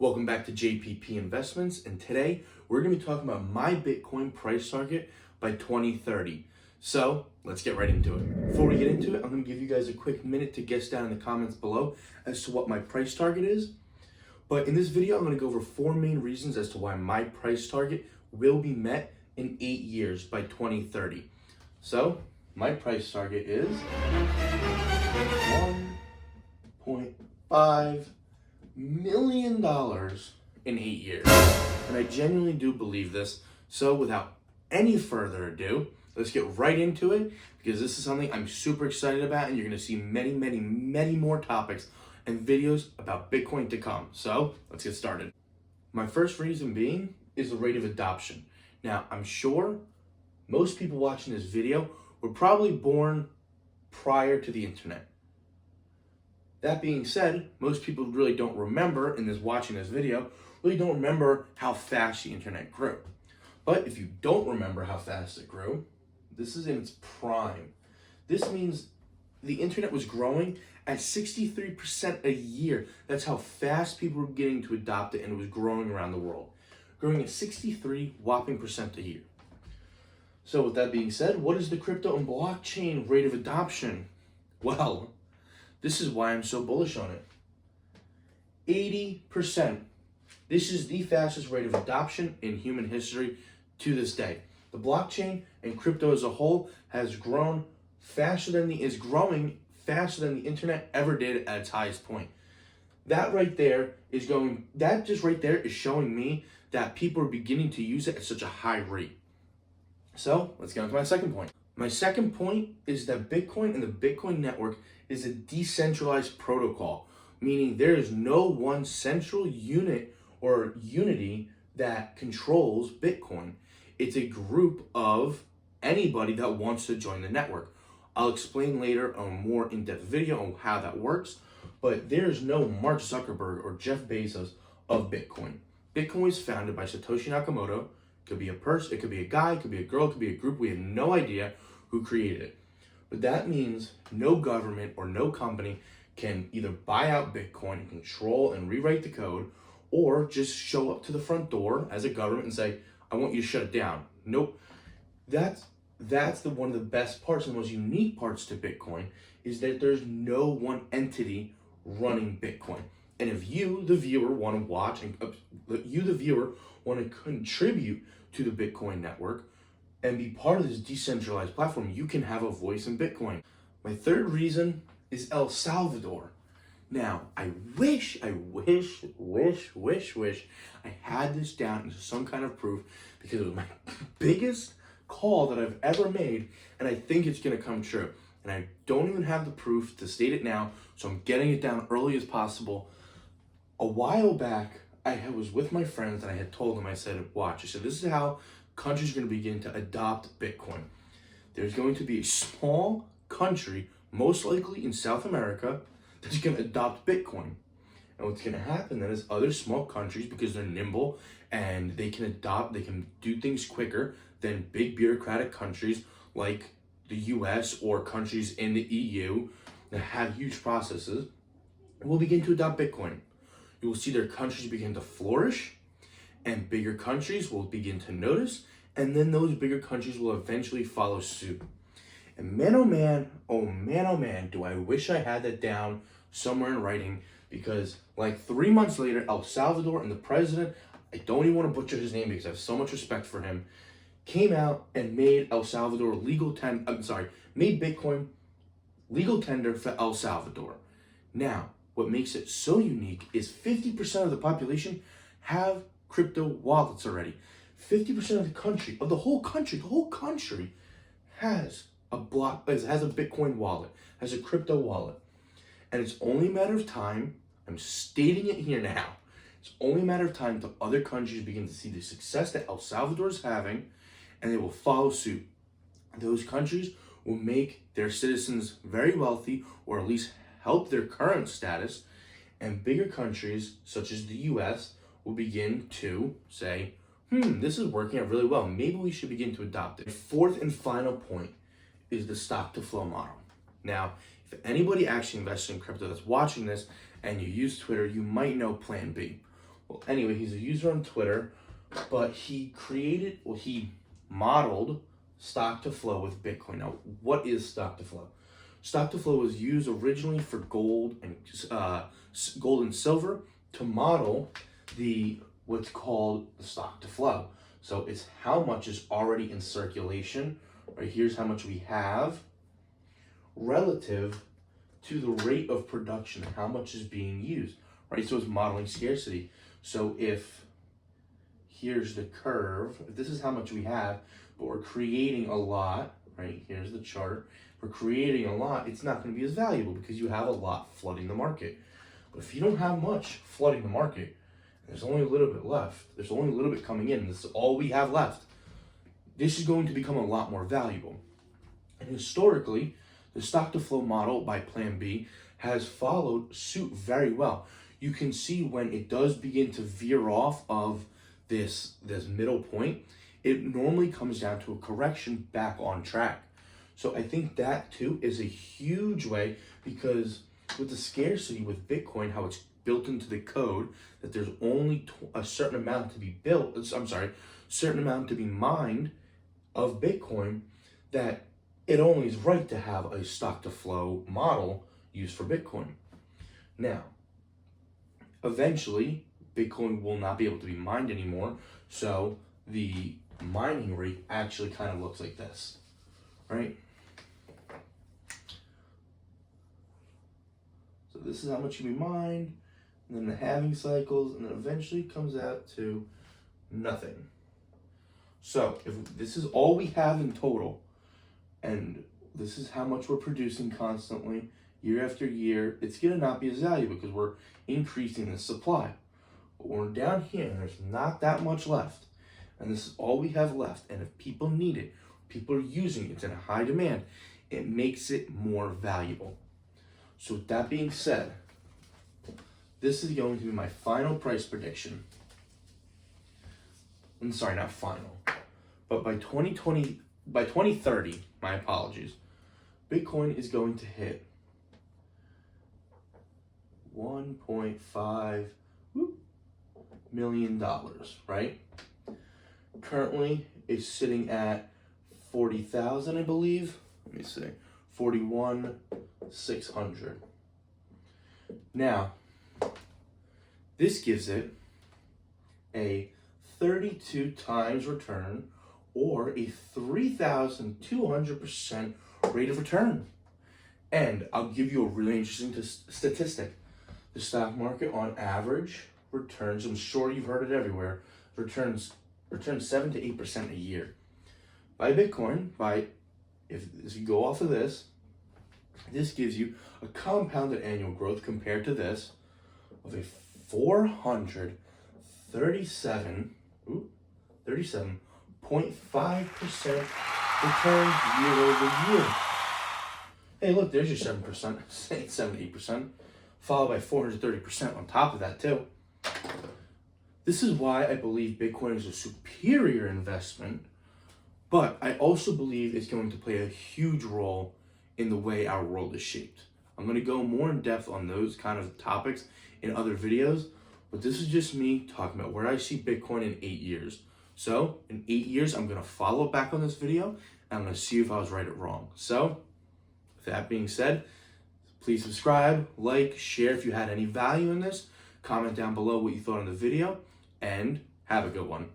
Welcome back to JPP Investments, and today we're going to be talking about my Bitcoin price target by 2030. So let's get right into it. Before we get into it, I'm going to give you guys a quick minute to guess down in the comments below as to what my price target is. But in this video, I'm going to go over 4 main reasons as to why my price target will be met in 8 years by 2030. So my price target is $1.5 million in 8 years. And I genuinely do believe this. So without any further ado, let's get right into it, because this is something I'm super excited about, and you're going to see many more topics and videos about Bitcoin to come. So let's get started. My first reason being is the rate of adoption. Now, I'm sure most people watching this video were probably born prior to the internet. That being said, most people really don't remember watching this video, really don't remember how fast the internet grew. But if you don't remember how fast it grew, this is in its prime. This means the internet was growing at 63% a year. That's how fast people were getting to adopt it, and it was growing around the world. Growing at 63 whopping percent a year. So with that being said, what is the crypto and blockchain rate of adoption? Well, this is why I'm so bullish on it. 80%. This is the fastest rate of adoption in human history to this day. The blockchain and crypto as a whole is growing faster than the internet ever did at its highest point. That right there is showing me that people are beginning to use it at such a high rate. So let's get on to my second point. My second point is that Bitcoin and the Bitcoin network is a decentralized protocol, meaning there is no one central unit or unity that controls Bitcoin. It's a group of anybody that wants to join the network. I'll explain later on a more in-depth video on how that works, but there's no Mark Zuckerberg or Jeff Bezos of Bitcoin. Bitcoin was founded by Satoshi Nakamoto. It could be a person, it could be a guy, it could be a girl, it could be a group. We have no idea who created it. But that means no government or no company can either buy out Bitcoin and control and rewrite the code, or just show up to the front door as a government and say, I want you to shut it down. Nope. That's one of the best parts and the most unique parts to Bitcoin, is that there's no one entity running Bitcoin. And if you, the viewer, want to watch and want to contribute to the Bitcoin network and be part of this decentralized platform, you can have a voice in Bitcoin. My third reason is El Salvador. Now, I wish I had this down into some kind of proof, because it was my biggest call that I've ever made, and I think it's going to come true. And I don't even have the proof to state it now, so I'm getting it down early as possible. A while back, I was with my friends, and I had told them, I said, watch, I said, this is how countries are going to begin to adopt Bitcoin. There's going to be a small country, most likely in South America, that's going to adopt Bitcoin. And what's going to happen then is other small countries, because they're nimble and they can do things quicker than big bureaucratic countries like the US or countries in the EU that have huge processes, will begin to adopt Bitcoin. You will see their countries begin to flourish, and bigger countries will begin to notice, and then those bigger countries will eventually follow suit. And man, oh man, do I wish I had that down somewhere in writing, because like 3 months later, El Salvador and the president, I don't even want to butcher his name because I have so much respect for him, came out and made made Bitcoin legal tender for El Salvador. Now, what makes it so unique is 50% of the population have crypto wallets already. 50% of the whole country has a Bitcoin wallet, has a crypto wallet. And it's only a matter of time, I'm stating it here now, it's only a matter of time until other countries begin to see the success that El Salvador is having, and they will follow suit. Those countries will make their citizens very wealthy, or at least help their current status, and bigger countries, such as the US, will begin to say, this is working out really well. Maybe we should begin to adopt it. The fourth and final point is the stock to flow model. Now, if anybody actually invests in crypto that's watching this and you use Twitter, you might know Plan B. Well, anyway, he's a user on Twitter, but he modeled stock to flow with Bitcoin. Now, what is stock to flow? Stock to flow was used originally for gold and silver to model what's called the stock to flow. So it's how much is already in circulation. Right, here's how much we have relative to the rate of production, how much is being used. Right, so it's modeling scarcity. So if here's the curve, if this is how much we have, but we're creating a lot, right? Here's the chart. We're creating a lot, it's not going to be as valuable because you have a lot flooding the market. But if you don't have much flooding the market, there's only a little bit left, there's only a little bit coming in, this is all we have left, this is going to become a lot more valuable. And historically, the stock to flow model by Plan B has followed suit very well. You can see when it does begin to veer off of this middle point, it normally comes down to a correction back on track. So I think that too is a huge way, because with the scarcity with Bitcoin, how it's built into the code that there's only a certain amount to be certain amount to be mined of Bitcoin, that it only is right to have a stock to flow model used for Bitcoin. Now, eventually, Bitcoin will not be able to be mined anymore, so the mining rate actually kind of looks like this, right? So this is how much can be mined, and then the halving cycles, and then eventually comes out to nothing. So if this is all we have in total, and this is how much we're producing constantly, year after year, it's gonna not be as valuable because we're increasing the supply. But when we're down here and there's not that much left, and this is all we have left, and if people need it, people are using it, it's in high demand, it makes it more valuable. So with that being said, this is going to be my final price prediction. I'm sorry, not final, but by 2030, my apologies, Bitcoin is going to hit $1.5 million, right? Currently, it's sitting at 40,000, I believe. Let me see, 41,600. Now, this gives it a 32 times return, or a 3,200% rate of return. And I'll give you a really interesting statistic. The stock market on average returns, I'm sure you've heard it everywhere, returns 7 to 8% a year. By Bitcoin, if you go off of this gives you a compounded annual growth compared to this of a 37.5% return year over year. Hey, look, there's your 7%, 7 to 8%, followed by 430% on top of that too. This is why I believe Bitcoin is a superior investment, but I also believe it's going to play a huge role in the way our world is shaped. I'm going to go more in depth on those kind of topics in other videos, but this is just me talking about where I see Bitcoin in 8 years. So in 8 years, I'm going to follow back on this video, and I'm going to see if I was right or wrong. So with that being said, please subscribe, like, share if you had any value in this, comment down below what you thought on the video, and have a good one.